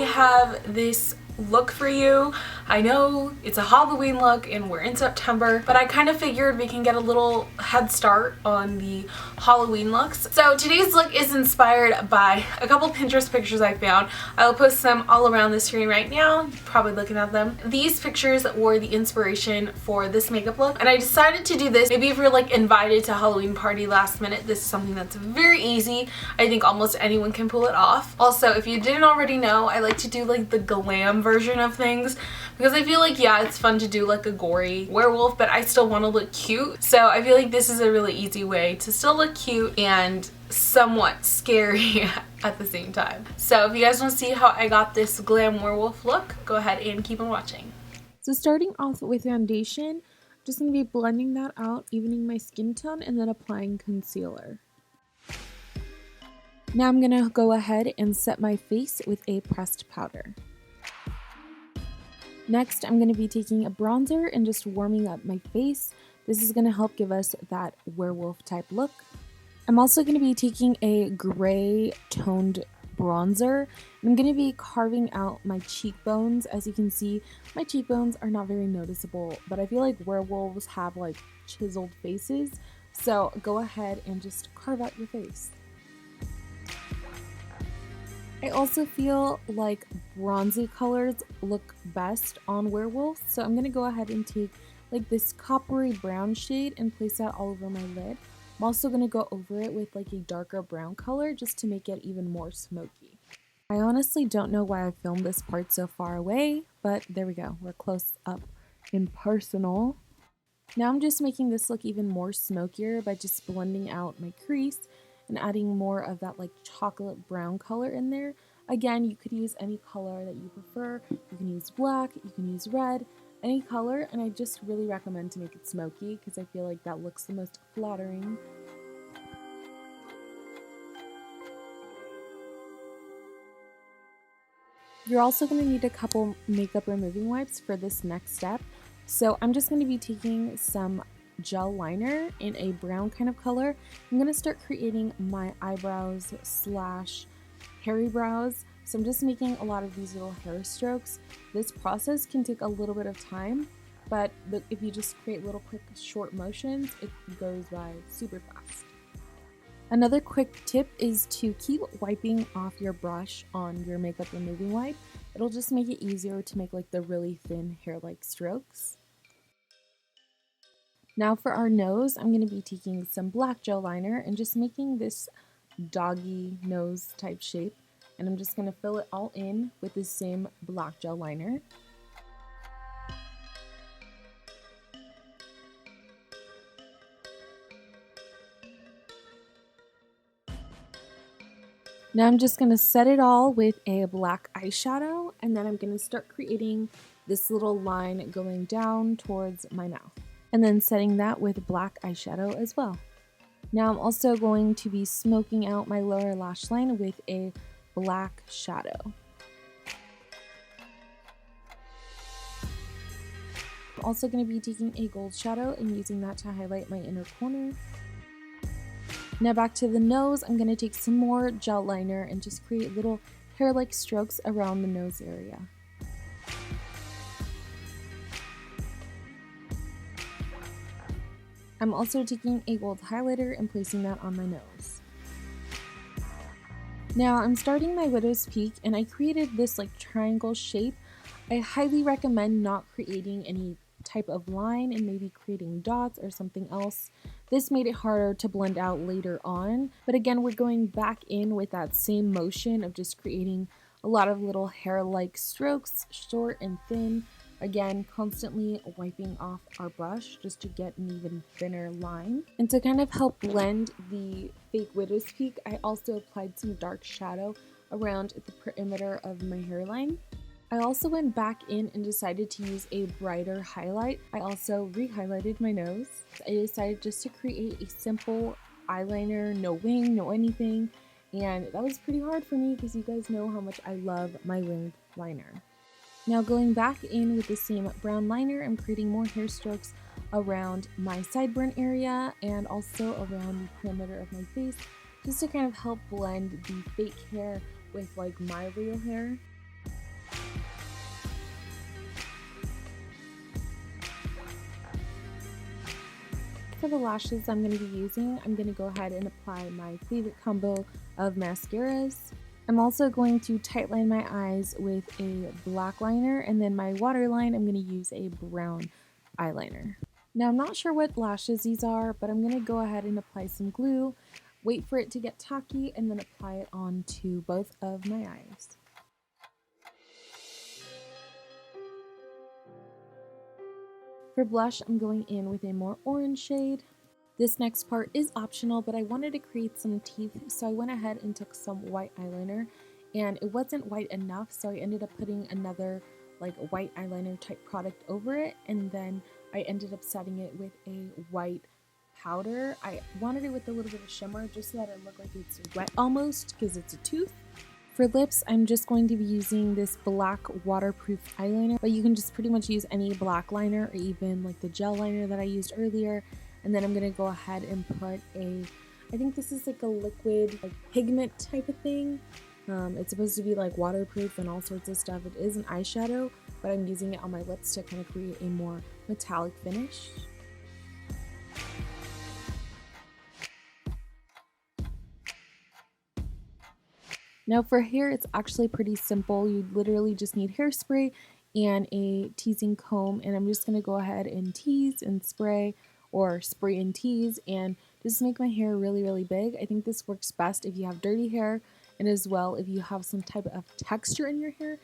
have this look for you. I know it's a Halloween look and we're in September, but I kind of figured we can get a little head start on the Halloween looks. So today's look is inspired by a couple Pinterest pictures I found. I will post them all around the screen right now. You're probably looking at them. These pictures were the inspiration for this makeup look, and I decided to do this. Maybe if you're like invited to a Halloween party last minute, this is something that's very easy. I think almost anyone can pull it off. Also, if you didn't already know, I like to do like the glam version of things because I feel like, yeah, it's fun to do like a gory werewolf, but I still want to look cute. So I feel like this is a really easy way to still look cute and somewhat scary at the same time. So if you guys want to see how I got this glam werewolf look, go ahead and keep on watching. So starting off with foundation, I'm just going to be blending that out, evening my skin tone, and then applying concealer. Now I'm going to go ahead and set my face with a pressed powder. Next, I'm going to be taking a bronzer and just warming up my face. This is going to help give us that werewolf type look. I'm also going to be taking a gray toned bronzer. I'm going to be carving out my cheekbones. As you can see, my cheekbones are not very noticeable, but I feel like werewolves have like chiseled faces. So go ahead and just carve out your face. I also feel like bronzy colors look best on werewolves, so I'm going to go ahead and take like this coppery brown shade and place that all over my lid. I'm also going to go over it with like a darker brown color just to make it even more smoky. I honestly don't know why I filmed this part so far away, but there we go. We're close up and personal. Now I'm just making this look even more smokier by just blending out my crease and adding more of that like chocolate brown color in there. Again, you could use any color that you prefer. You can use black, you can use red, any color, and I just really recommend to make it smoky because I feel like that looks the most flattering. You're also going to need a couple makeup removing wipes for this next step. So I'm just going to be taking some gel liner in a brown kind of color. I'm going to start creating my eyebrows slash hairy brows. So I'm just making a lot of these little hair strokes. This process can take a little bit of time, but if you just create little quick short motions, it goes by super fast. Another quick tip is to keep wiping off your brush on your makeup removing wipe. It'll just make it easier to make like the really thin hair-like strokes. Now for our nose, I'm going to be taking some black gel liner and just making this doggy nose type shape. And I'm just going to fill it all in with the same black gel liner. Now I'm just going to set it all with a black eyeshadow, and then I'm going to start creating this little line going down towards my mouth. And then setting that with black eyeshadow as well. Now I'm also going to be smoking out my lower lash line with a black shadow. I'm also going to be taking a gold shadow and using that to highlight my inner corner. Now back to the nose, I'm going to take some more gel liner and just create little hair-like strokes around the nose area. I'm also taking a gold highlighter and placing that on my nose. Now I'm starting my widow's peak, and I created this like triangle shape. I highly recommend not creating any type of line and maybe creating dots or something else. This made it harder to blend out later on, but again, we're going back in with that same motion of just creating a lot of little hair-like strokes, short and thin. Again, constantly wiping off our brush just to get an even thinner line. And to kind of help blend the fake widow's peak, I also applied some dark shadow around the perimeter of my hairline. I also went back in and decided to use a brighter highlight. I also re-highlighted my nose. I decided just to create a simple eyeliner, no wing, no anything. And that was pretty hard for me because you guys know how much I love my winged liner. Now going back in with the same brown liner, I'm creating more hair strokes around my sideburn area and also around the perimeter of my face, just to kind of help blend the fake hair with like my real hair. for the lashes I'm going to be using, I'm going to go ahead and apply my favorite combo of mascaras. I'm also going to tightline my eyes with a black liner, and then my waterline, I'm going to use a brown eyeliner. Now I'm not sure what lashes these are, but I'm going to go ahead and apply some glue, wait for it to get tacky, and then apply it onto both of my eyes. For blush, I'm going in with a more orange shade. This next part is optional, but I wanted to create some teeth, so I went ahead and took some white eyeliner, and it wasn't white enough, so I ended up putting another like white eyeliner type product over it, and then I ended up setting it with a white powder. I wanted it with a little bit of shimmer just so that it looked like it's wet almost because it's a tooth. For lips, I'm just going to be using this black waterproof eyeliner, but you can just pretty much use any black liner or even like the gel liner that I used earlier. And then I'm going to go ahead and put I think this is like a liquid like pigment type of thing. It's supposed to be like waterproof and all sorts of stuff. It is an eyeshadow, but I'm using it on my lips to kind of create a more metallic finish. Now for hair, it's actually pretty simple. You literally just need hairspray and a teasing comb, and I'm just going to go ahead and tease and spray, or spray and tease, and just make my hair really, really big. I think this works best if you have dirty hair, and as well if you have some type of texture in your hair.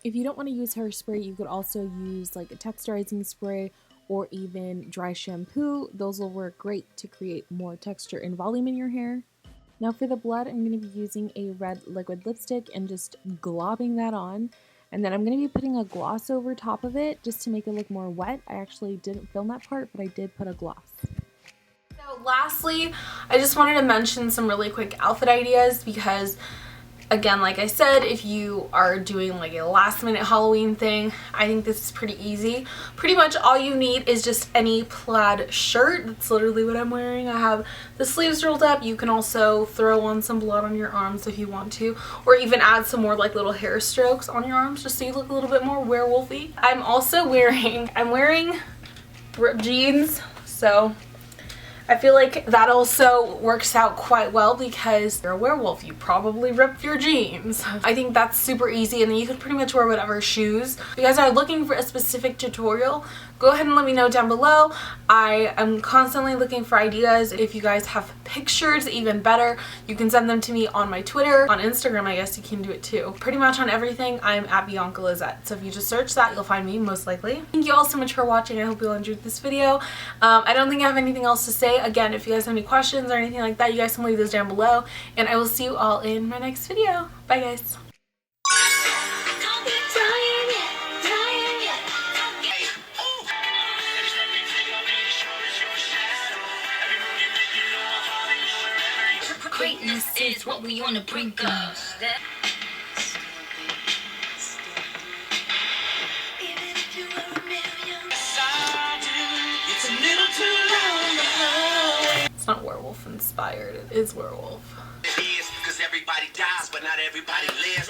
If you don't want to use hairspray, you could also use like a texturizing spray or even dry shampoo. Those will work great to create more texture and volume in your hair. Now for the blood, I'm going to be using a red liquid lipstick and just globbing that on. And then I'm going to be putting a gloss over top of it just to make it look more wet. I actually didn't film that part, but I did put a gloss. So lastly, I just wanted to mention some really quick outfit ideas because, again, like I said, if you are doing like a last minute Halloween thing, I think this is pretty easy. Pretty much all you need is just any plaid shirt. That's literally what I'm wearing. I have the sleeves rolled up. You can also throw on some blood on your arms if you want to, or even add some more like little hair strokes on your arms just so you look a little bit more werewolfy. I'm wearing ripped jeans, so I feel like that also works out quite well because you're a werewolf, you probably ripped your jeans. I think that's super easy, and then you can pretty much wear whatever shoes. If you guys are looking for a specific tutorial, go ahead and let me know down below. I am constantly looking for ideas. If you guys have pictures, even better, you can send them to me on my Twitter. On Instagram, I guess you can do it too. Pretty much on everything, I'm at biancalizet. So if you just search that, you'll find me most likely. Thank you all so much for watching. I hope you all enjoyed this video. I don't think I have anything else to say. Again, if you guys have any questions or anything like that, you guys can leave those down below. And I will see you all in my next video. Bye guys. Greatness is what we on the brink of. It's not werewolf inspired, it is werewolf. It is because everybody dies, but not everybody lives.